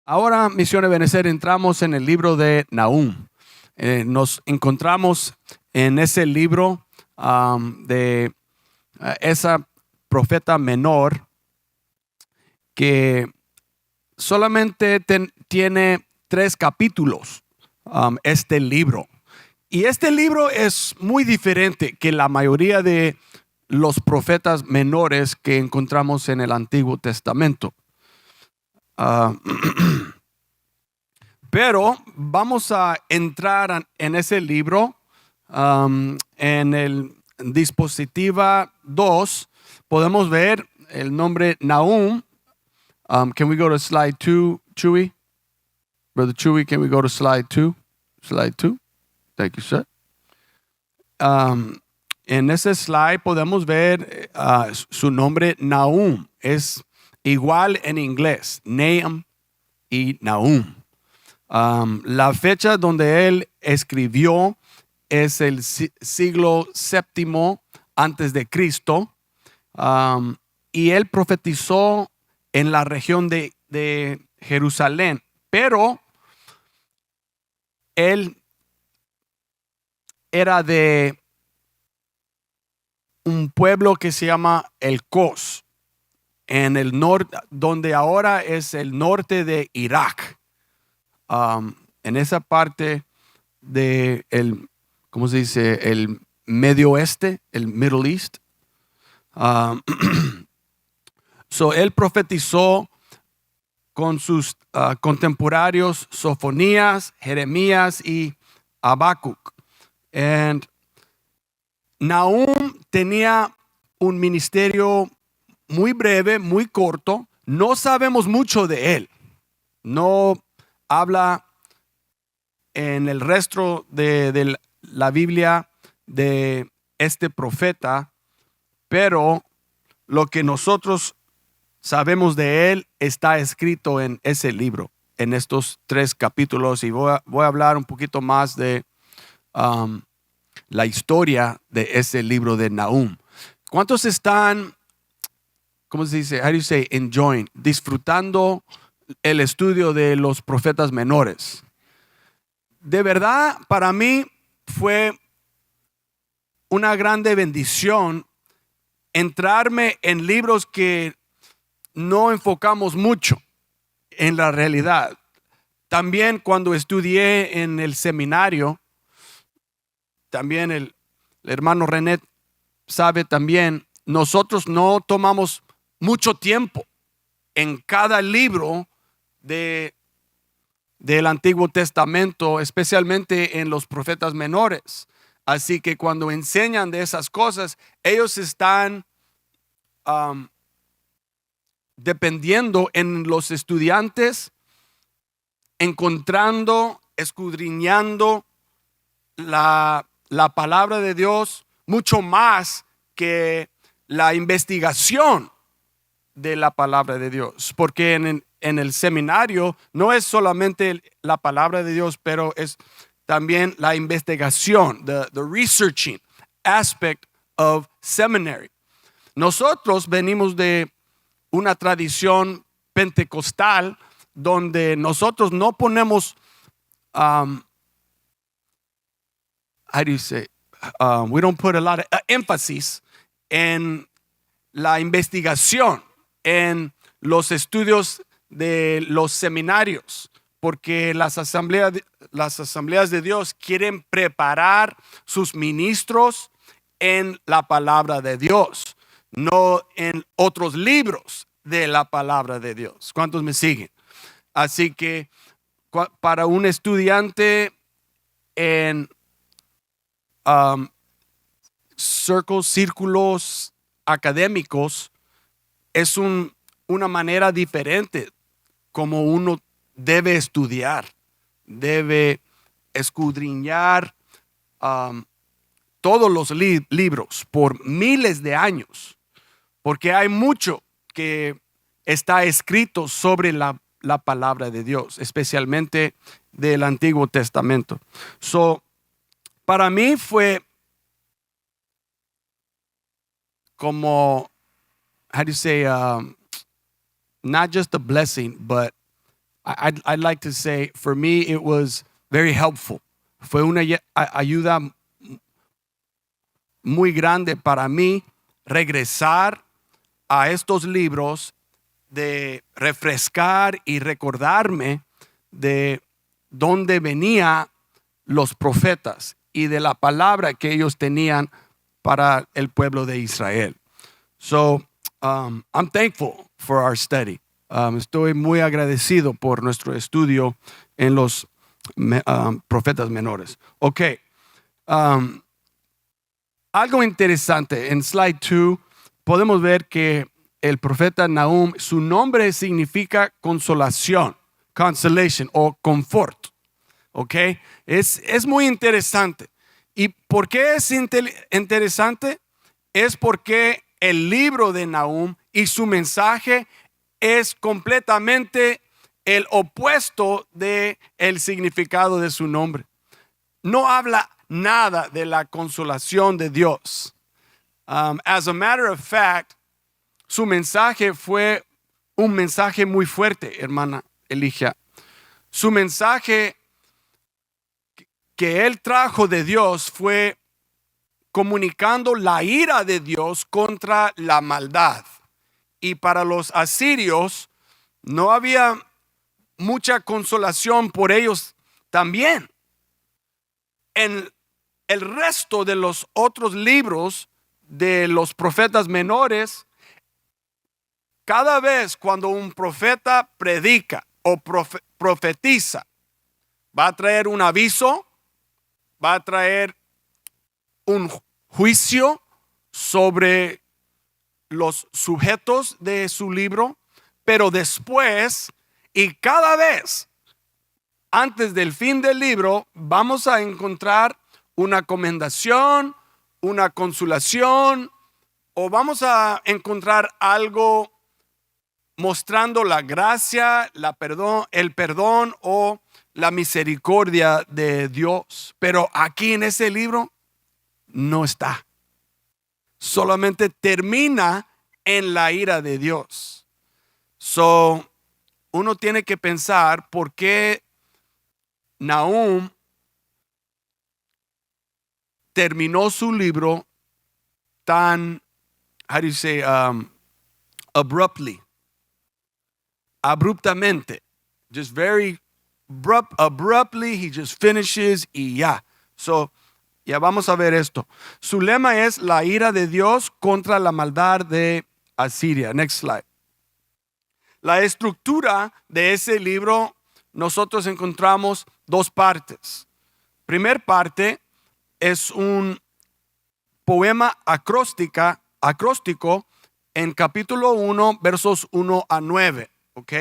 Ahora, Misión Ebenecer, entramos en el libro de Nahum. Nos encontramos en ese libro de esa profeta menor que solamente tiene 3 capítulos, este libro. Y este libro es muy diferente que la mayoría de los profetas menores que encontramos en el Antiguo Testamento. Pero vamos a entrar en ese libro en el dispositiva 2. Podemos ver el nombre Nahum. Can we go to slide 2, Chewy? Brother Chewy, can we go to slide 2? Slide 2. Thank you, sir. En ese slide podemos ver su nombre Nahum. Es igual en inglés, Nahum y Nahum. La fecha donde él escribió es el siglo VII antes de Cristo, y él profetizó en la región de Jerusalén, pero él era de un pueblo que se llama el Cos, en el norte, donde ahora es el norte de Irak. En esa parte de ¿cómo se dice? El Medio Oeste, el Middle East. So él profetizó con sus contemporáneos Sofonías, Jeremías y Habacuc. And Nahum tenía un ministerio muy breve, muy corto. No sabemos mucho de él. No habla en el resto de la Biblia de este profeta, pero lo que nosotros sabemos de él está escrito en ese libro, en estos 3 capítulos, y voy a hablar un poquito más de la historia de ese libro de Nahum. ¿Cuántos están, cómo se dice, how do you say, enjoying, disfrutando el estudio de los profetas menores? De verdad, para mí fue una grande bendición entrarme en libros que no enfocamos mucho en la realidad. También cuando estudié en el seminario, también el hermano René sabe también, nosotros no tomamos mucho tiempo en cada libro del Antiguo Testamento, especialmente en los profetas menores. Así que cuando enseñan de esas cosas, ellos están dependiendo en los estudiantes, encontrando, escudriñando la palabra de Dios mucho más que la investigación de la palabra de Dios, porque en el seminario no es solamente la palabra de Dios, pero es también la investigación, the researching aspect of seminary. Nosotros venimos de una tradición pentecostal donde nosotros no ponemos how do you say, we don't put a lot of emphasis en la investigación, en los estudios de los seminarios, porque las asambleas de Dios quieren preparar sus ministros en la palabra de Dios, no en otros libros de la palabra de Dios. ¿Cuántos me siguen? Así que para un estudiante en círculos académicos, es una manera diferente como uno debe estudiar, debe escudriñar todos los libros por miles de años, porque hay mucho que está escrito sobre la palabra de Dios, especialmente del Antiguo Testamento. So, para mí fue como, how do you say, not just a blessing, but I'd like to say, for me, it was very helpful. Fue una ayuda muy grande para mí regresar a estos libros, de refrescar y recordarme de dónde venían los profetas y de la palabra que ellos tenían para el pueblo de Israel. So, I'm thankful for our study. Estoy muy agradecido por nuestro estudio en los profetas menores. Ok. Algo interesante, en slide 2 podemos ver que el profeta Nahum, su nombre significa consolación, consolation o confort. ¿Ok? Es muy interesante. ¿Y por qué es interesante? Es porque el libro de Nahum y su mensaje es completamente el opuesto del significado de su nombre. No habla nada de la consolación de Dios. As a matter of fact, su mensaje fue un mensaje muy fuerte, hermana Eligia. Su mensaje que él trajo de Dios fue comunicando la ira de Dios contra la maldad. Y para los asirios no había mucha consolación por ellos también. En el resto de los otros libros de los profetas menores, cada vez cuando un profeta predica o profetiza, va a traer un aviso, va a traer un juicio sobre los sujetos de su libro, pero después y cada vez antes del fin del libro vamos a encontrar una comendación, una consolación, o vamos a encontrar algo mostrando la gracia, el perdón o la misericordia de Dios. Pero aquí en ese libro no está. Solamente termina en la ira de Dios. So, uno tiene que pensar por qué Nahum terminó su libro tan, how do you say, abruptamente. Just very abruptly, he just finishes y ya. So, ya vamos a ver esto. Su lema es la ira de Dios contra la maldad de Asiria. Next slide. La estructura de ese libro, nosotros encontramos dos partes. Primer parte es un poema acróstico en capítulo 1, versos 1 a 9. ¿Ok?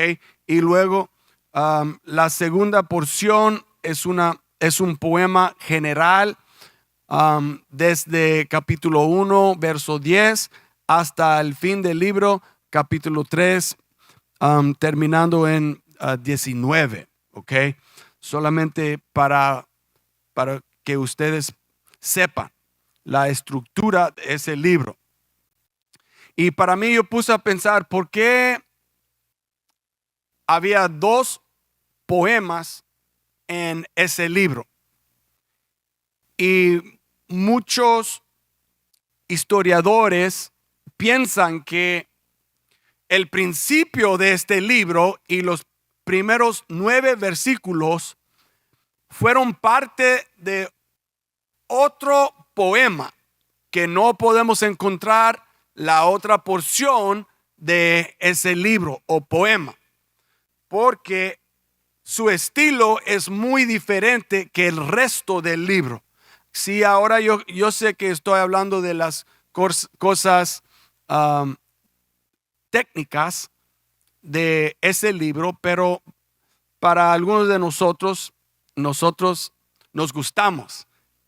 Y luego la segunda porción es un poema general desde capítulo 1, verso 10 hasta el fin del libro, capítulo 3, terminando en 19. ¿Ok? Solamente para que ustedes sepan la estructura de ese libro. Y para mí yo puse a pensar por qué había dos poemas en ese libro. Y muchos historiadores piensan que el principio de este libro y los primeros 9 versículos fueron parte de otro poema que no podemos encontrar la otra porción de ese libro o poema, porque su estilo es muy diferente que el resto del libro. Sí, ahora yo sé que estoy hablando de las cosas técnicas de ese libro, pero para algunos de nosotros nos gustamos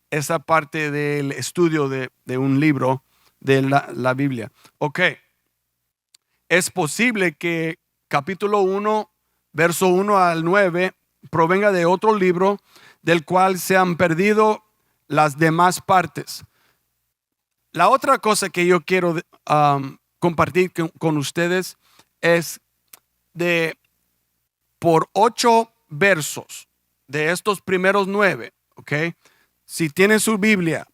esa parte del estudio de un libro de la Biblia. Ok, es posible que capítulo 1, verso 1 al 9 provenga de otro libro del cual se han perdido las demás partes. La otra cosa que yo quiero compartir con ustedes es de por 8 versos de estos primeros 9, ¿ok? Si tienen su Biblia,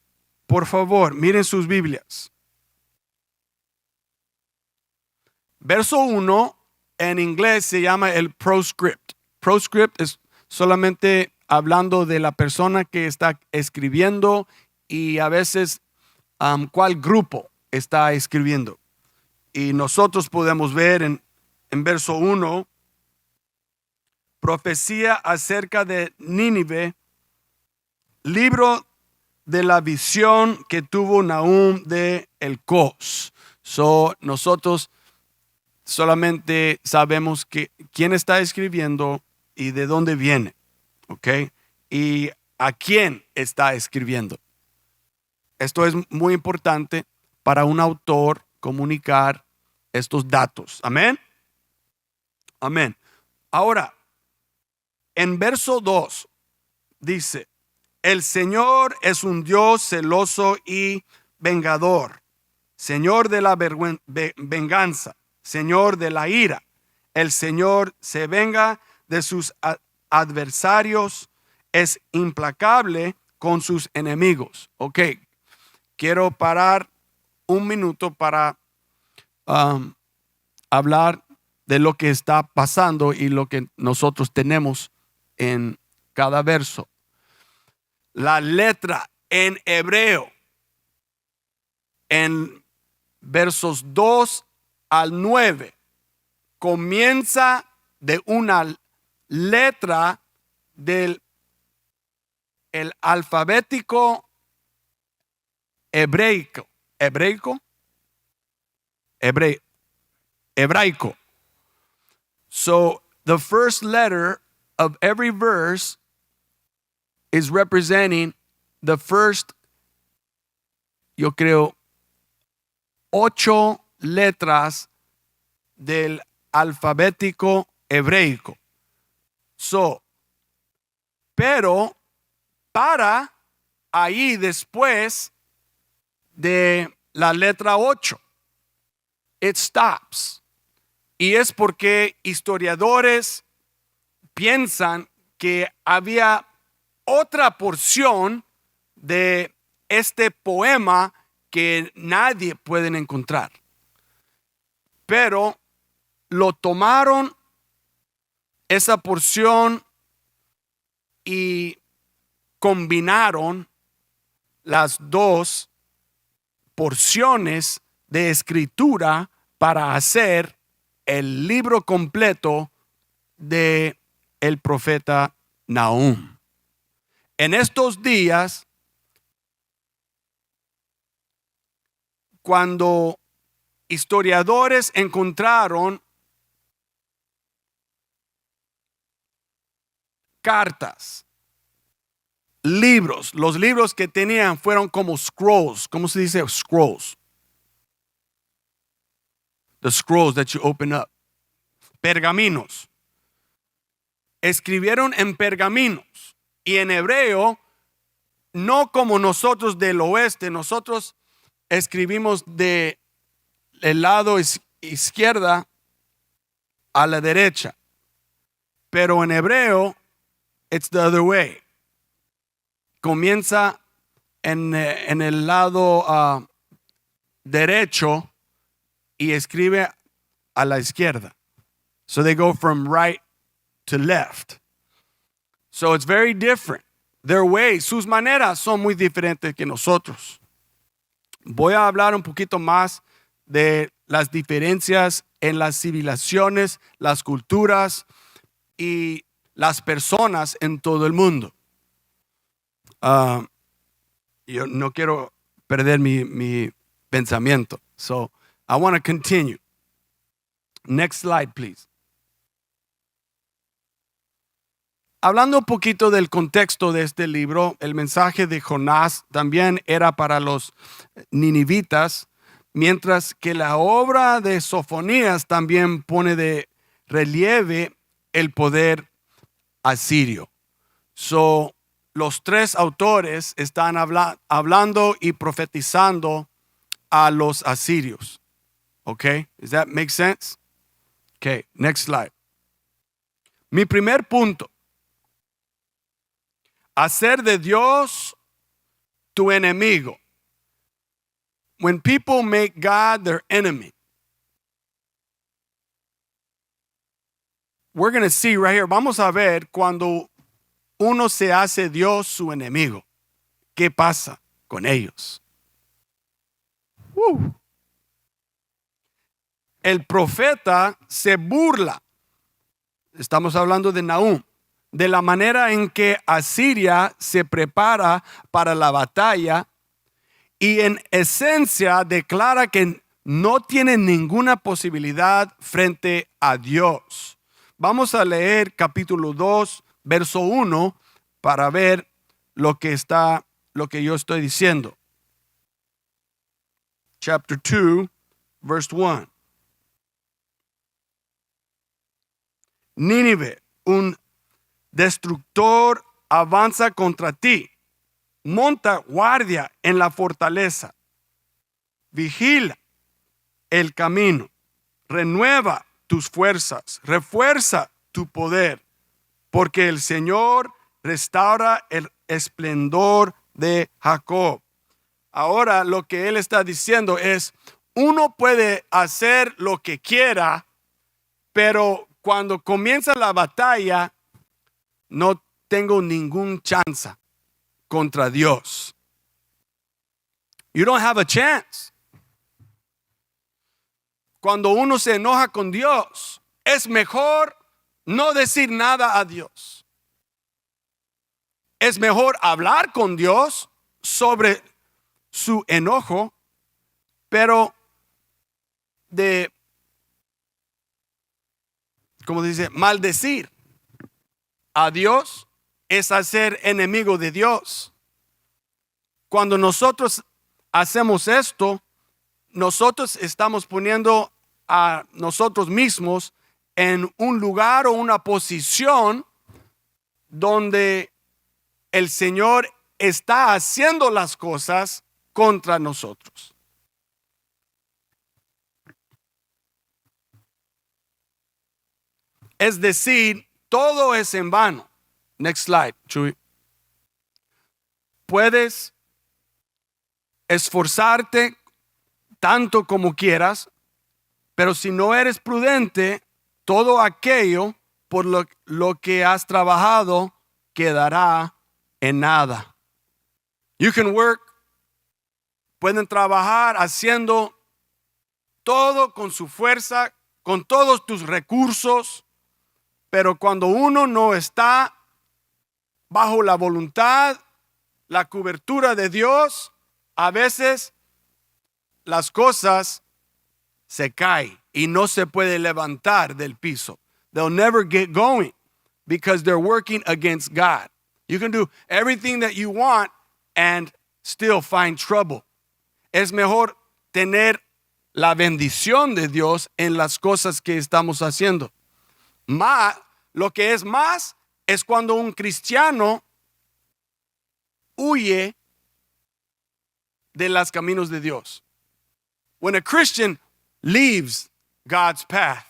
por favor, miren sus Biblias. Verso 1 en inglés se llama el proscript. Proscript es solamente hablando de la persona que está escribiendo y a veces cuál grupo está escribiendo. Y nosotros podemos ver en verso 1, profecía acerca de Nínive, libro de la visión que tuvo Nahum de el Cos. Nosotros solamente sabemos quién está escribiendo y de dónde viene, ¿ok? Y a quién está escribiendo. Esto es muy importante para un autor comunicar estos datos. Amén. Amén. Ahora, en verso 2 dice, el Señor es un Dios celoso y vengador, Señor de la venganza, Señor de la ira. El Señor se venga de sus adversarios, es implacable con sus enemigos. Ok, quiero parar un minuto para hablar de lo que está pasando y lo que nosotros tenemos en cada verso. La letra en hebreo, en versos 2 al 9, comienza de una letra del el alfabético hebraico. So the first letter of every verse is representing the first, yo creo, 8 letras del alfabético hebraico. Pero para ahí después de la letra 8, it stops. Y es porque historiadores piensan que había otra porción de este poema que nadie puede encontrar. Pero lo tomaron esa porción y combinaron las dos porciones de escritura para hacer el libro completo de el profeta Nahum. En estos días, cuando historiadores encontraron cartas, libros, los libros que tenían fueron como scrolls. ¿Cómo se dice scrolls? The scrolls that you open up. Pergaminos. Escribieron en pergaminos y en hebreo, no como nosotros del oeste. Nosotros escribimos de el lado izquierda a la derecha, pero en hebreo it's the other way. Comienza en el lado derecho y escribe a la izquierda. So they go from right to left. So it's very different. Their ways, sus maneras son muy diferentes que nosotros. Voy a hablar un poquito más de las diferencias en las civilizaciones, las culturas y las personas en todo el mundo. Yo no quiero perder mi pensamiento. So I want to continue. Next slide, please. Hablando un poquito del contexto de este libro, el mensaje de Jonás también era para los ninivitas, mientras que la obra de Sofonías también pone de relieve el poder asirio. Los tres autores están hablando y profetizando a los asirios. Okay, does that make sense? Okay, next slide. Mi primer punto: hacer de Dios tu enemigo. When people make God their enemy, we're going to see right here, vamos a ver cuando uno se hace Dios su enemigo, ¿qué pasa con ellos? El profeta se burla, estamos hablando de Nahum, de la manera en que Asiria se prepara para la batalla y en esencia declara que no tiene ninguna posibilidad frente a Dios. Vamos a leer capítulo 2, verso 1 para ver lo que yo estoy diciendo. Chapter 2, verse 1. Nínive, un destructor, avanza contra ti. Monta guardia en la fortaleza. Vigila el camino. Renueva tus fuerzas. Refuerza tu poder. Porque el Señor restaura el esplendor de Jacob. Ahora lo que él está diciendo es, uno puede hacer lo que quiera, pero cuando comienza la batalla, no tengo ningún chance contra Dios. You don't have a chance. Cuando uno se enoja con Dios, es mejor no decir nada a Dios. Es mejor hablar con Dios sobre su enojo, pero como dice, maldecir a Dios es hacer enemigo de Dios. Cuando nosotros hacemos esto, nosotros estamos poniendo a nosotros mismos en un lugar o una posición donde el Señor está haciendo las cosas contra nosotros. Es decir, todo es en vano. Next slide, Chuy. Puedes esforzarte tanto como quieras, pero si no eres prudente, todo aquello por lo que has trabajado quedará en nada. You can work, pueden trabajar haciendo todo con su fuerza, con todos tus recursos, pero cuando uno no está bajo la voluntad, la cobertura de Dios, a veces las cosas se caen y no se puede levantar del piso. They'll never get going because they're working against God. You can do everything that you want and still find trouble. Es mejor tener la bendición de Dios en las cosas que estamos haciendo. Lo que es más es cuando un cristiano huye de los caminos de Dios. When a Christian leaves God's path,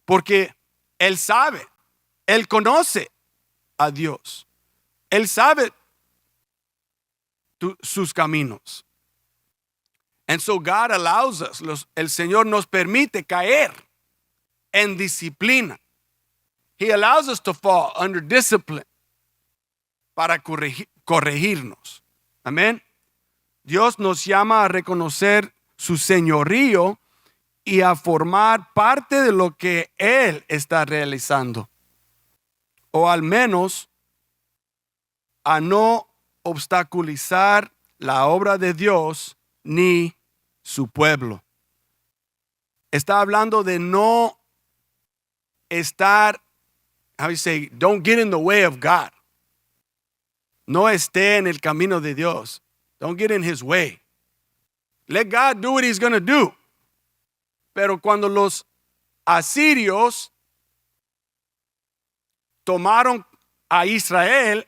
porque él sabe, él conoce a Dios, él sabe sus caminos. And so God allows us, el Señor nos permite caer en disciplina. He allows us to fall under discipline para corregirnos. Amén. Dios nos llama a reconocer su señorío y a formar parte de lo que Él está realizando. O al menos a no obstaculizar la obra de Dios ni su pueblo. Está hablando de no estar, don't get in the way of God. No esté en el camino de Dios. Don't get in his way. Let God do what he's going to do. Pero cuando los asirios tomaron a Israel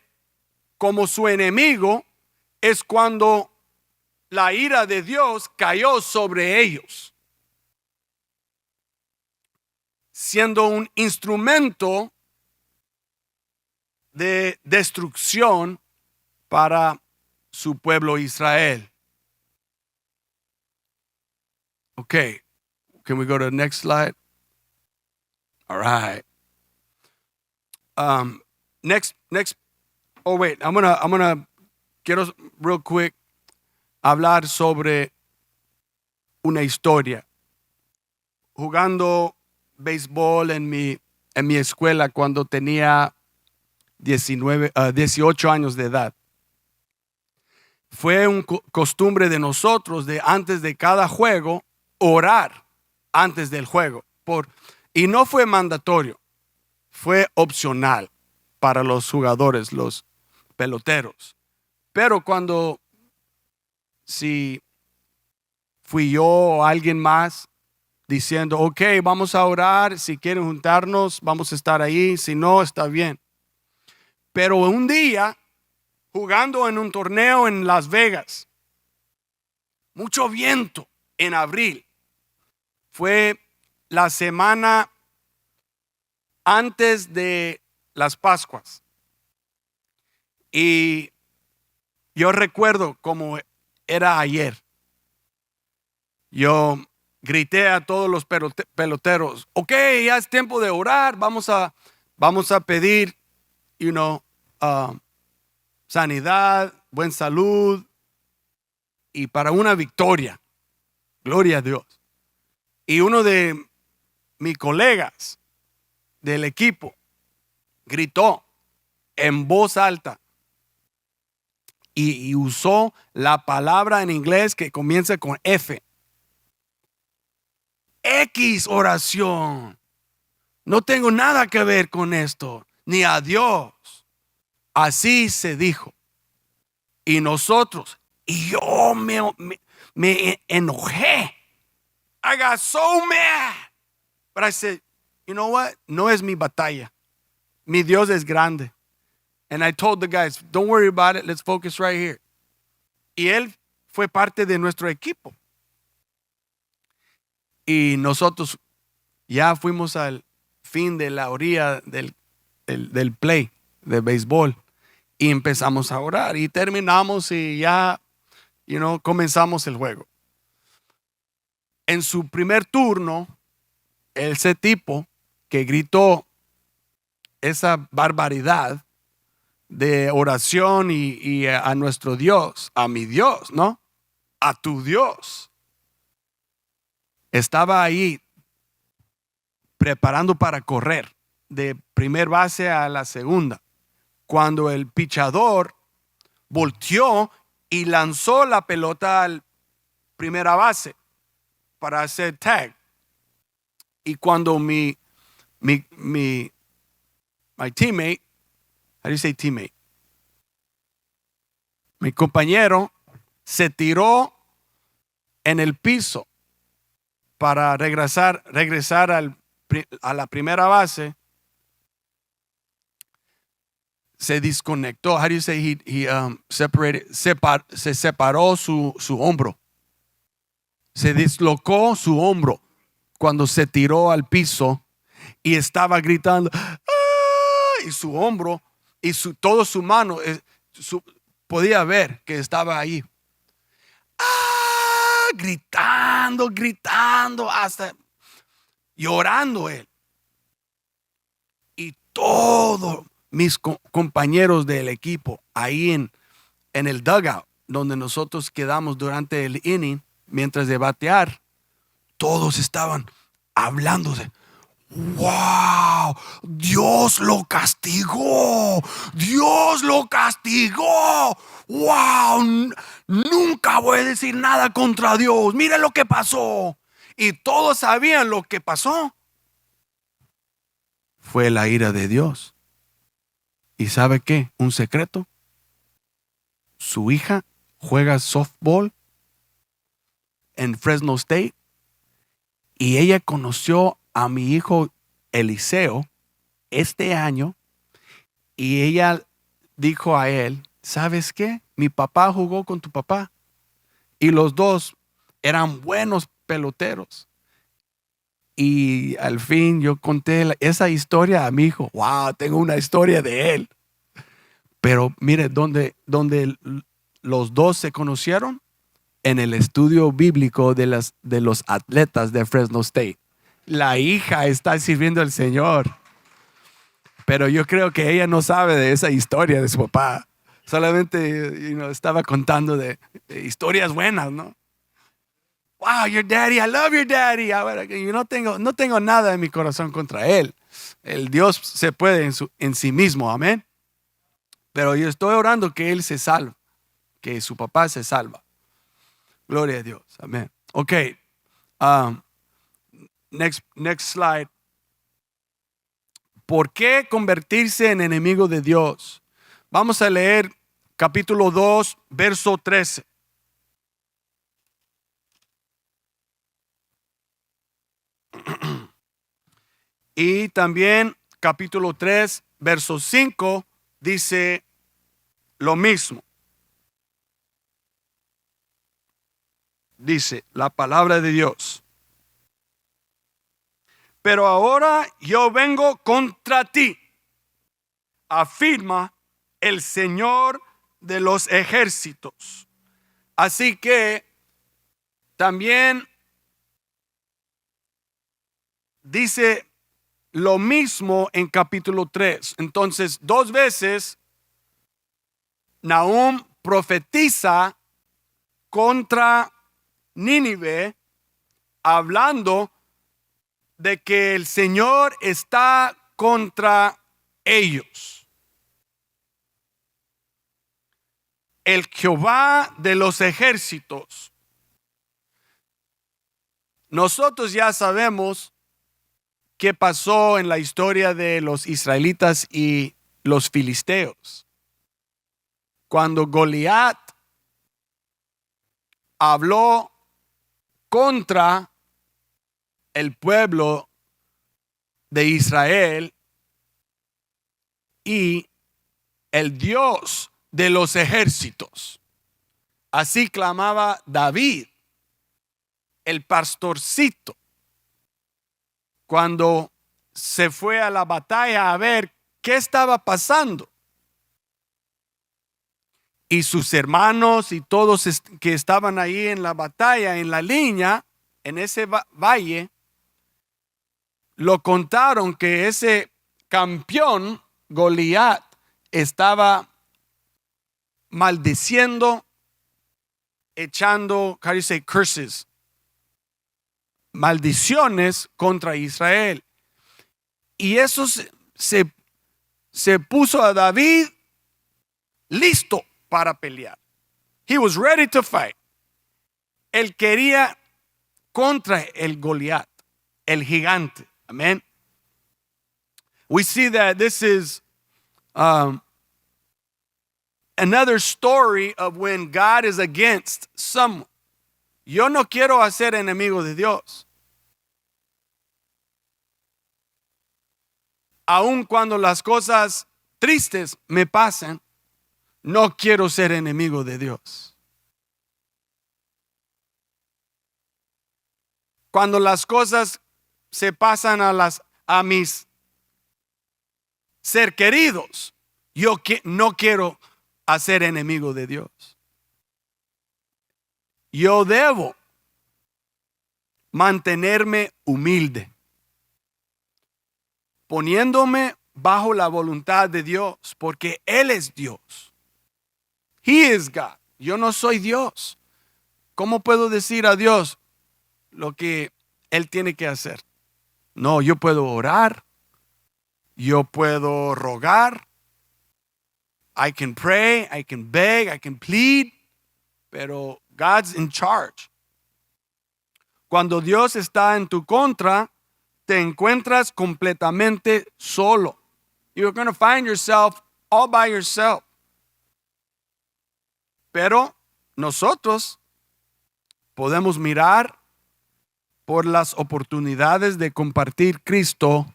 como su enemigo, es cuando la ira de Dios cayó sobre ellos. siendo un instrumento de destrucción para su pueblo Israel. Okay, can we go to the next slide? All right. Next. Oh wait, quiero real quick hablar sobre una historia. Jugando béisbol en mi escuela cuando tenía 18 años de edad. Fue una costumbre de nosotros de antes de cada juego orar antes del juego. Y no fue mandatorio, fue opcional para los jugadores, los peloteros. Pero si fui yo o alguien más diciendo, ok, vamos a orar, si quieren juntarnos, vamos a estar ahí, si no, está bien. Pero un día, jugando en un torneo en Las Vegas, mucho viento en abril, fue la semana antes de las Pascuas. Y yo recuerdo como era ayer. Yo grité a todos los peloteros, ok, ya es tiempo de orar, vamos a pedir, sanidad, buena salud y para una victoria. Gloria a Dios. Y uno de mis colegas del equipo gritó en voz alta y usó la palabra en inglés que comienza con F. X oración. No tengo nada que ver con esto, ni a Dios. Así se dijo. Y nosotros, y yo me enojé. I got so mad. But I said, you know what? No es mi batalla. Mi Dios es grande. And I told the guys, don't worry about it. Let's focus right here. Y él fue parte de nuestro equipo. Y nosotros ya fuimos al fin de la orilla del play de béisbol y empezamos a orar y terminamos y ya, comenzamos el juego. En su primer turno, ese tipo que gritó esa barbaridad de oración y a nuestro Dios, a mi Dios, ¿no? A tu Dios. Estaba ahí preparando para correr de primer base a la segunda, cuando el pichador volteó y lanzó la pelota al primera base para hacer tag. Y cuando my teammate, how do you say teammate? Mi compañero se tiró en el piso para regresar a la primera base. Se desconectó. How do you say he separated? Se separó su hombro. Se dislocó su hombro cuando se tiró al piso y estaba gritando. ¡Ah! Y su hombro y toda su mano podía ver que estaba ahí. ¡Ah! Gritando, hasta llorando él. Y todos mis compañeros del equipo ahí en el dugout donde nosotros quedamos durante el inning mientras de batear, todos estaban hablándose. ¡Wow! Dios lo castigó. ¡Wow! Nunca voy a decir nada contra Dios. Mira lo que pasó. Y todos sabían lo que pasó. Fue la ira de Dios. ¿Y sabe qué? Un secreto. Su hija juega softball en Fresno State y ella conoció a mi hijo Eliseo este año y ella dijo a él, ¿sabes qué? Mi papá jugó con tu papá y los dos eran buenos peloteros Y al fin yo conté esa historia a mi hijo. Wow, tengo una historia de él. Pero mire, donde los dos se conocieron, en el estudio bíblico de los atletas de Fresno State. La hija está sirviendo al Señor. Pero yo creo que ella no sabe de esa historia de su papá. Solamente estaba contando de historias buenas, ¿no? Wow, your daddy, I love your daddy. Ahora, yo no tengo nada en mi corazón contra él. El Dios se puede en sí mismo, amén. Pero yo estoy orando que él se salve, que su papá se salva. Gloria a Dios, amén. Ok, next slide. ¿Por qué convertirse en enemigo de Dios? Vamos a leer capítulo 2, verso 13. Y también capítulo 3, verso 5 dice lo mismo. Dice la palabra de Dios. Pero ahora yo vengo contra ti, afirma el Señor de los ejércitos. Así que también dice lo mismo en capítulo 3. Entonces, 2 veces Nahum profetiza contra Nínive, hablando de que el Señor está contra ellos. El Jehová de los ejércitos. Nosotros ya sabemos qué pasó en la historia de los israelitas y los filisteos. Cuando Goliat habló contra el pueblo de Israel y el Dios de los ejércitos. Así clamaba David, el pastorcito, cuando se fue a la batalla a ver qué estaba pasando. Y sus hermanos y todos que estaban ahí en la batalla, en la línea, en ese valle, lo contaron que ese campeón Goliat estaba maldiciendo, echando, how do you say, curses, maldiciones contra Israel. Y eso se puso a David listo para pelear. He was ready to fight. Él quería contra el Goliat, el gigante. Amen. We see that this is another story of when God is against someone. Yo no quiero hacer enemigo de Dios. Aun cuando las cosas tristes me pasen, no quiero ser enemigo de Dios. Cuando las cosas se pasan a mis ser queridos, yo no quiero hacer enemigo de Dios. Yo debo mantenerme humilde, poniéndome bajo la voluntad de Dios, porque Él es Dios. He is God. Yo no soy Dios. ¿Cómo puedo decir a Dios lo que Él tiene que hacer? No, yo puedo orar, yo puedo rogar, I can pray, I can beg, I can plead, pero God's in charge. Cuando Dios está en tu contra, te encuentras completamente solo. You're going to find yourself all by yourself. Pero nosotros podemos mirar por las oportunidades de compartir Cristo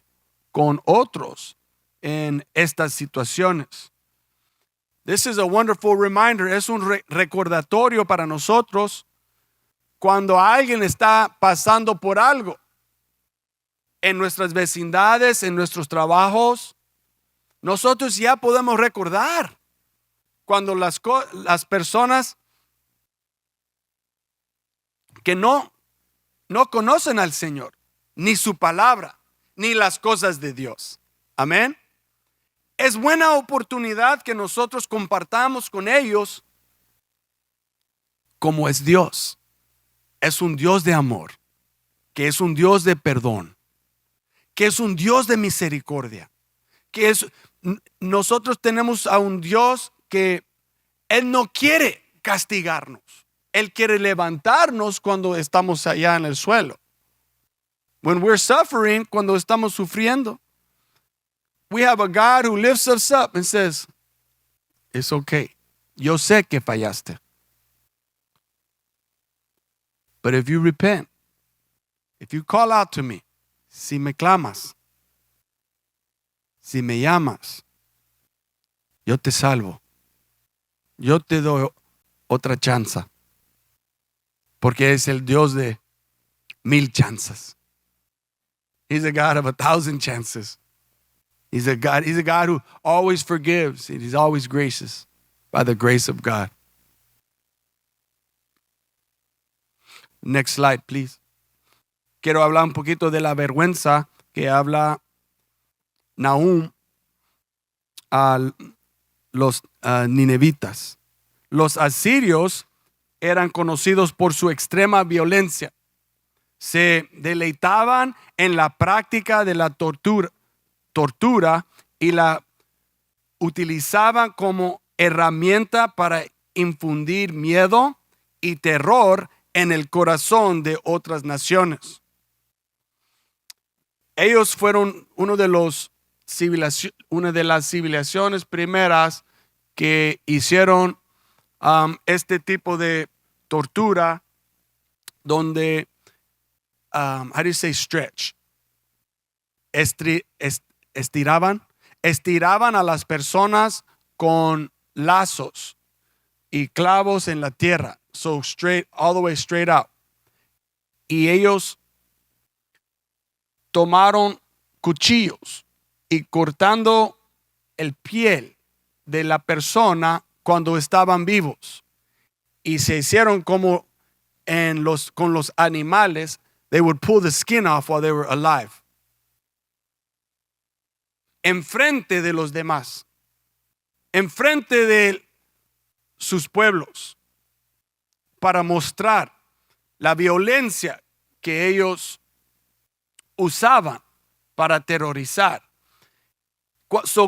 con otros en estas situaciones. This is a wonderful reminder. Es un recordatorio para nosotros cuando alguien está pasando por algo. en nuestras vecindades, en nuestros trabajos, nosotros ya podemos recordar cuando las personas que no conocen al Señor, ni su palabra, ni las cosas de Dios. Amén. Es buena oportunidad que nosotros compartamos con ellos cómo es Dios. Es un Dios de amor, que es un Dios de perdón, que es un Dios de misericordia, que nosotros tenemos a un Dios que Él no quiere castigarnos. Él quiere levantarnos cuando estamos allá en el suelo. When we're suffering, cuando estamos sufriendo, we have a God who lifts us up and says, it's okay. Yo sé que fallaste. But if you repent, if you call out to me, si me clamas, si me llamas, yo te salvo. Yo te doy otra chance. Porque es el Dios de 1000 chances. He's a God of 1,000 chances. He's a God who always forgives. He's always gracious by the grace of God. Next slide, please. Quiero hablar un poquito de la vergüenza que habla Nahum a los ninevitas. Los asirios eran conocidos por su extrema violencia. Se deleitaban en la práctica de la tortura y la utilizaban como herramienta para infundir miedo y terror en el corazón de otras naciones. Ellos fueron una de las civilizaciones primeras que hicieron este tipo de tortura donde how do you say stretch? Estiraban a las personas con lazos y clavos en la tierra. So straight, all the way straight out. Y ellos tomaron cuchillos y cortando el piel de la persona cuando estaban vivos. Y se hicieron como con los animales. They would pull the skin off while they were alive. Enfrente de los demás. Enfrente de sus pueblos. Para mostrar la violencia que ellos usaban para aterrorizar.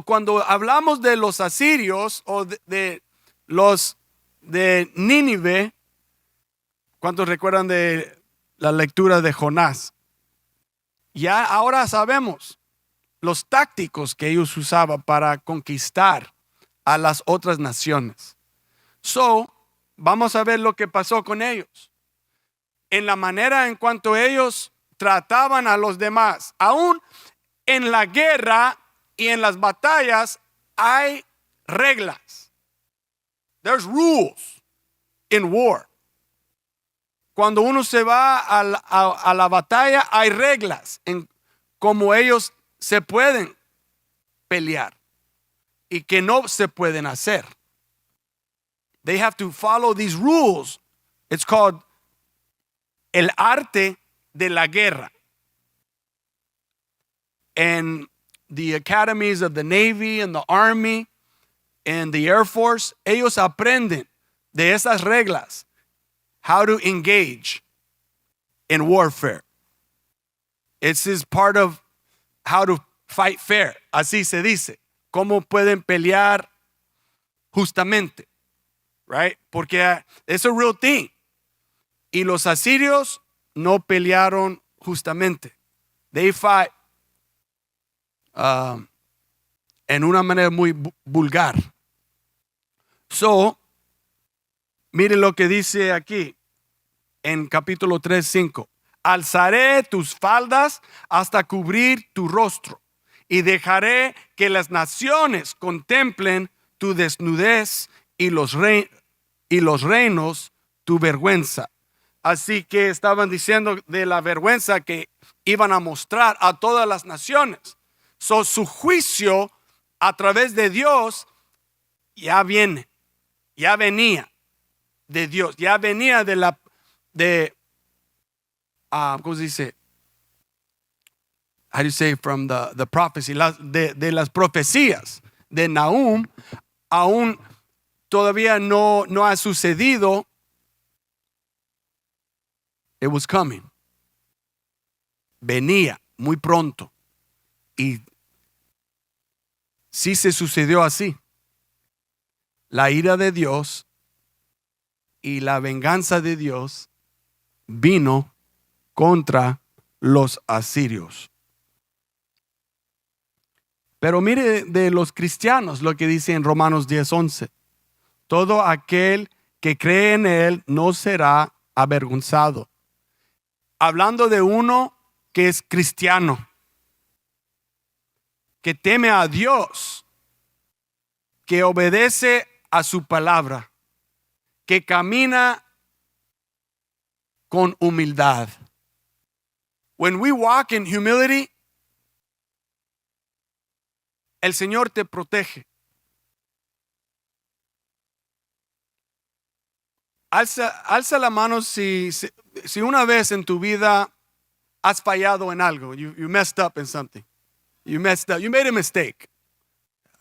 Cuando hablamos de los asirios o de los de Nínive, ¿cuántos recuerdan de la lectura de Jonás? Ya ahora sabemos los tácticos que ellos usaban para conquistar a las otras naciones. Vamos a ver lo que pasó con ellos. En la manera en cuanto ellos trataban a los demás. Aún en la guerra y en las batallas hay reglas. There's rules in war. Cuando uno se va a la batalla hay reglas en cómo ellos se pueden pelear y que no se pueden hacer. They have to follow these rules. It's called el arte de la guerra. And the academies of the Navy and the Army and the Air Force, ellos aprenden de esas reglas how to engage in warfare. This is part of how to fight fair. Así se dice. Cómo pueden pelear justamente. Right? Porque it's a real thing. Y los asirios no pelearon justamente. They fight en una manera muy vulgar. Mire lo que dice aquí en capítulo 3:5. Alzaré tus faldas hasta cubrir tu rostro y dejaré que las naciones contemplen tu desnudez y los reinos tu vergüenza. Así que estaban diciendo de la vergüenza que iban a mostrar a todas las naciones. Su juicio a través de Dios ya viene, ya venía de Dios, ya venía ¿cómo se dice? How do you say from the prophecy? De las profecías de Nahum, aún todavía no ha sucedido. It was coming. Venía muy pronto. Y sí se sucedió así. La ira de Dios y la venganza de Dios vino contra los asirios. Pero mire de los cristianos lo que dice en Romanos 10:11. Todo aquel que cree en él no será avergonzado. Hablando de uno que es cristiano, que teme a Dios, que obedece a su palabra, que camina con humildad. When we walk in humility, el Señor te protege. Alza la mano si una vez en tu vida has fallado en algo. You messed up in something. You messed up. You made a mistake.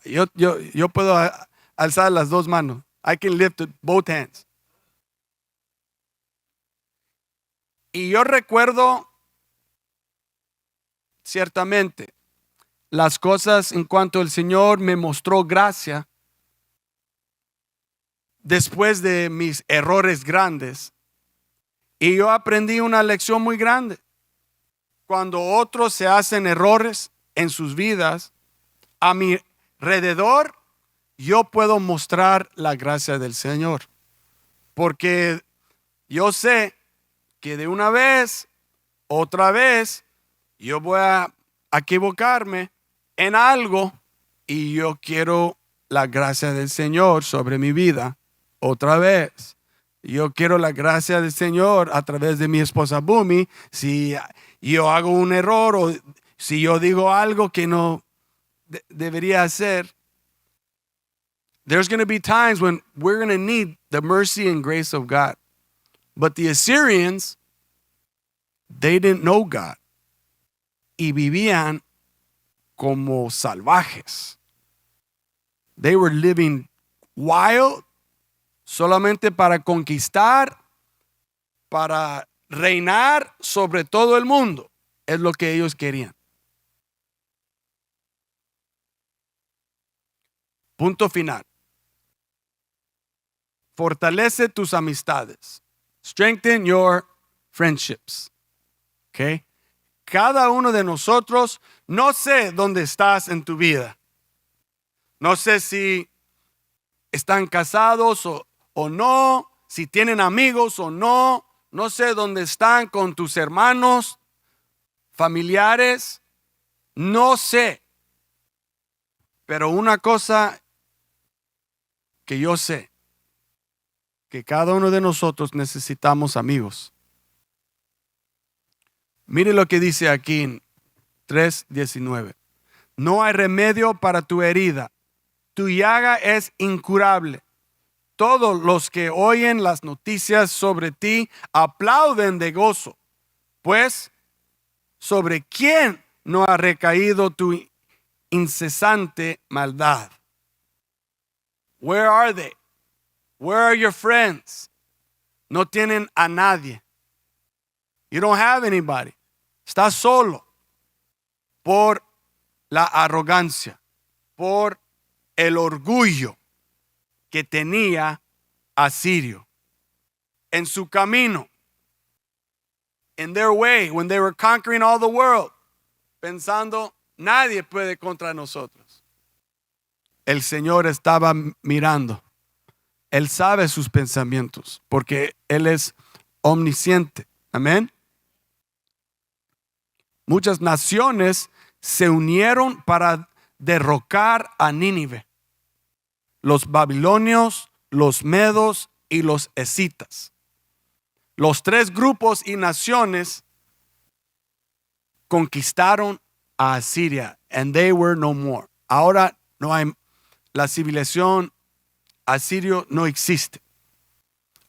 Yo puedo alzar las dos manos. I can lift both hands. Y yo recuerdo ciertamente las cosas en cuanto el Señor me mostró gracia después de mis errores grandes. Y yo aprendí una lección muy grande. Cuando otros se hacen errores en sus vidas, a mi alrededor, yo puedo mostrar la gracia del Señor. Porque yo sé que de una vez, otra vez, yo voy a equivocarme en algo y yo quiero la gracia del Señor sobre mi vida otra vez. Yo quiero la gracia del Señor a través de mi esposa Bumi. Si yo hago un error o si yo digo algo que no debería hacer, there's going to be times when we're going to need the mercy and grace of God. But the Assyrians, they didn't know God. Y vivían como salvajes. They were living wild, solamente para conquistar, para reinar sobre todo el mundo. Es lo que ellos querían. Punto final. Fortalece tus amistades. Strengthen your friendships. Okay? Cada uno de nosotros, no sé dónde estás en tu vida. No sé si están casados o no, si tienen amigos o no. No sé dónde están con tus hermanos, familiares. No sé. Pero una cosa que yo sé, que cada uno de nosotros necesitamos amigos. Mire lo que dice aquí en 3:19. No hay remedio para tu herida. Tu llaga es incurable. Todos los que oyen las noticias sobre ti aplauden de gozo. Pues, ¿sobre quién no ha recaído tu incesante maldad? Where are they? Where are your friends? No tienen a nadie. You don't have anybody. Estás solo por la arrogancia, por el orgullo que tenía Asirio en su camino, in their way, when they were conquering all the world, pensando, nadie puede contra nosotros. El Señor estaba mirando. Él sabe sus pensamientos porque Él es omnisciente. Amén. Muchas naciones se unieron para derrocar a Nínive. Los babilonios, los medos y los escitas. Los tres grupos y naciones conquistaron a Asiria, and they were no more. Ahora no hay, la civilización asirio no existe.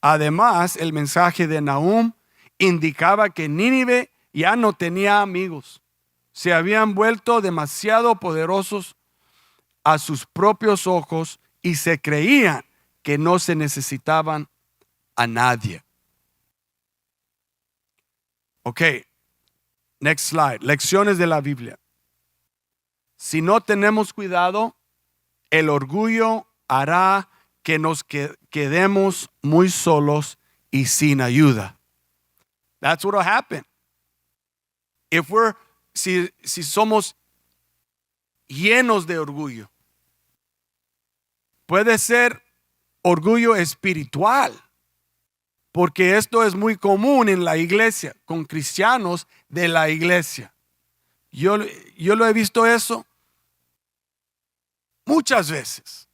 Además, el mensaje de Nahum indicaba que Nínive ya no tenía amigos. Se habían vuelto demasiado poderosos a sus propios ojos y se creían que no se necesitaban a nadie. Ok, next slide. Lecciones de la Biblia. Si no tenemos cuidado, el orgullo hará que nos quedemos muy solos y sin ayuda. That's what will happen. Si somos llenos de orgullo, puede ser orgullo espiritual, porque esto es muy común en la iglesia, con cristianos de la iglesia. Yo lo he visto eso muchas veces.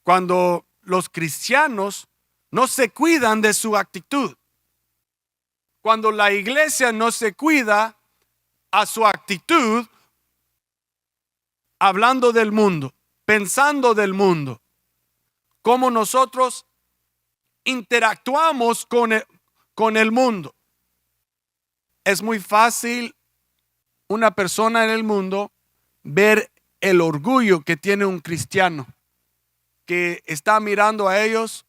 Cuando los cristianos no se cuidan de su actitud. Cuando la iglesia no se cuida a su actitud, hablando del mundo, pensando del mundo, cómo nosotros interactuamos con el mundo. Es muy fácil una persona en el mundo ver el orgullo que tiene un cristiano, que está mirando a ellos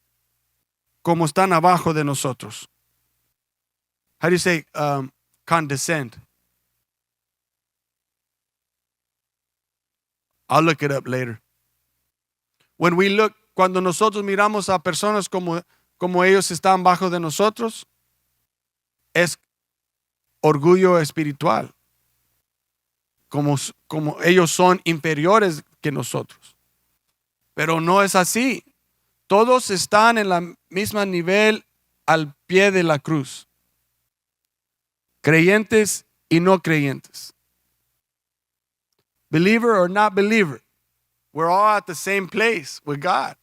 como están abajo de nosotros. How do you say condescend? I'll look it up later. Cuando nosotros miramos a personas como ellos están bajo de nosotros, es orgullo espiritual. Como ellos son inferiores que nosotros. Pero no es así. Todos están en la misma nivel al pie de la cruz. Creyentes y no creyentes. Believer or not believer. We're all at the same place with God.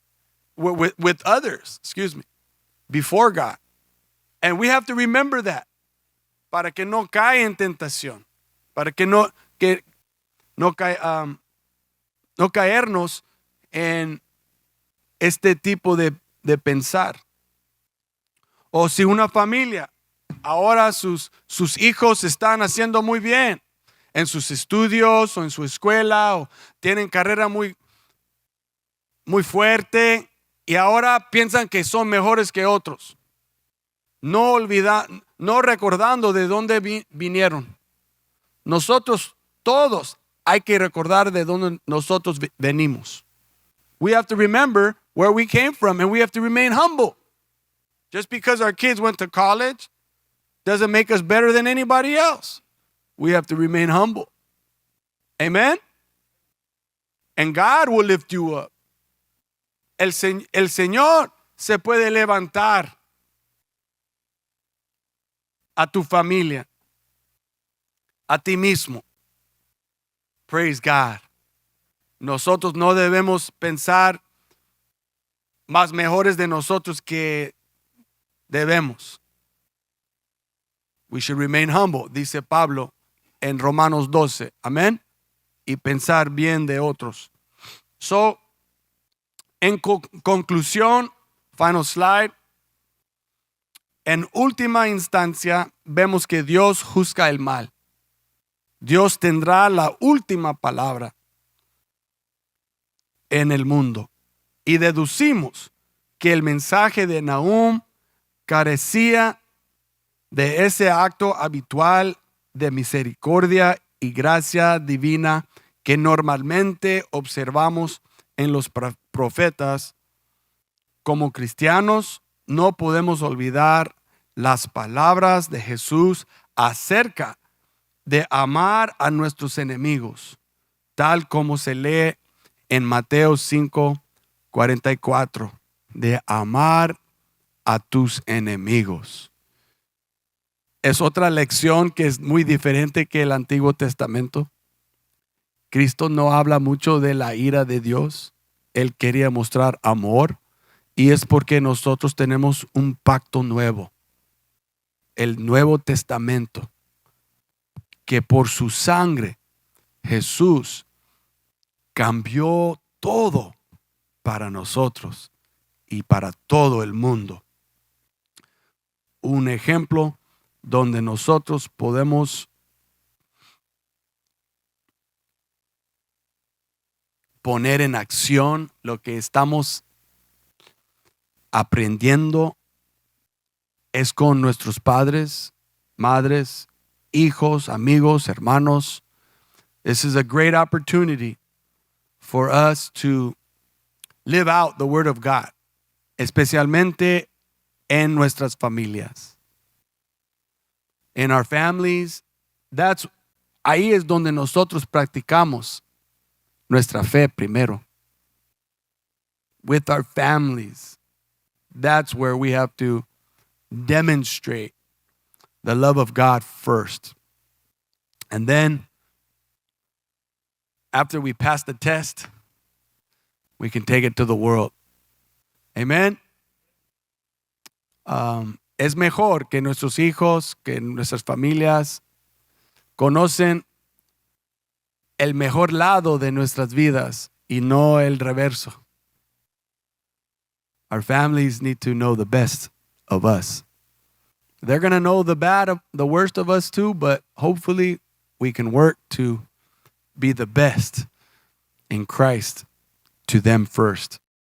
With others, before God. And we have to remember that. Para que no caiga en tentación. Para que no caernos en este tipo de pensar. O si una familia, ahora sus hijos están haciendo muy bien en sus estudios o en su escuela, o tienen carrera muy, muy fuerte, y ahora piensan que son mejores que otros. No recordando de dónde vinieron. Nosotros todos hay que recordar de dónde nosotros venimos. We have to remember where we came from, and we have to remain humble. Just because our kids went to college doesn't make us better than anybody else. We have to remain humble. Amen? And God will lift you up. El Señor se puede levantar a tu familia, a ti mismo. Praise God. Nosotros no debemos pensar más mejores de nosotros que debemos. We should remain humble, dice Pablo en Romanos 12. Amén. Y pensar bien de otros. So, en conclusión, final slide. En última instancia, vemos que Dios juzga el mal. Dios tendrá la última palabra en el mundo. Y deducimos que el mensaje de Nahum carecía de ese acto habitual de misericordia y gracia divina que normalmente observamos en los profetas. Como cristianos, no podemos olvidar las palabras de Jesús acerca de amar a nuestros enemigos, tal como se lee en Mateo 5:44, de amar a tus enemigos. Es otra lección que es muy diferente que el Antiguo Testamento. Cristo no habla mucho de la ira de Dios. Él quería mostrar amor, y es porque nosotros tenemos un pacto nuevo. el Nuevo Testamento, que por su sangre Jesús cambió todo para nosotros y para todo el mundo. Un ejemplo donde nosotros podemos poner en acción lo que estamos aprendiendo es con nuestros padres, madres, hijos, amigos, hermanos. This is a great opportunity for us to live out the Word of God, especialmente en nuestras familias. In our families, ahí es donde nosotros practicamos nuestra fe primero. With our families, that's where we have to demonstrate the love of God first. And then, after we pass the test, we can take it to the world. Amen. Es mejor que nuestros hijos, que nuestras familias conocen el mejor lado de nuestras vidas y no el reverso. Our families need to know the best of us. They're going to know the worst of us too, but hopefully we can work to be the best in Christ to them first.